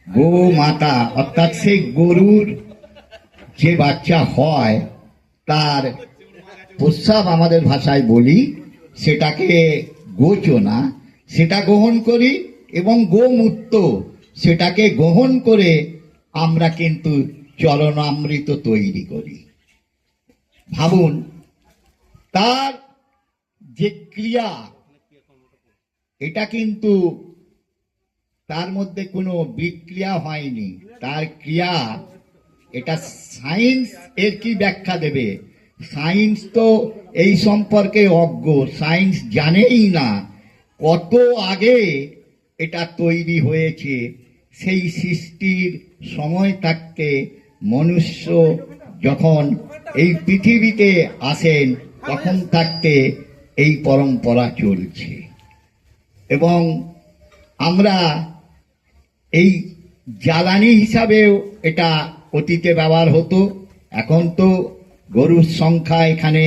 গো মাতা অর্থাৎ সেই গরুর যে বাচ্চা হয় তার প্রস্রাব আমাদের ভাষায় বলি, সেটাকে গোচনা, সেটা গ্রহণ করি, এবং গোমূত্র সেটাকে গ্রহণ করে আমরা কিন্তু চরণামৃত তৈরি করি। ভাবুন, তার যে ক্রিয়া, এটা কিন্তু তার মধ্যে কোনো বিক্রিয়া হয়নি, তার ক্রিয়া। এটা সায়েন্স এর কি ব্যাখ্যা দেবে? সায়েন্স তো এই সম্পর্কে অজ্ঞ, সায়েন্স জানেই না কত আগে এটা তৈরি হয়েছে। সেই সৃষ্টির সময় থাকতে মনুষ্য যখন এই পৃথিবীতে আসেন তখন থাকতে এই পরম্পরা চলছে, এবং আমরা এই জ্বালানি হিসাবেও এটা অতীতে ব্যবহার হতো। এখন তো গরুর সংখ্যা এখানে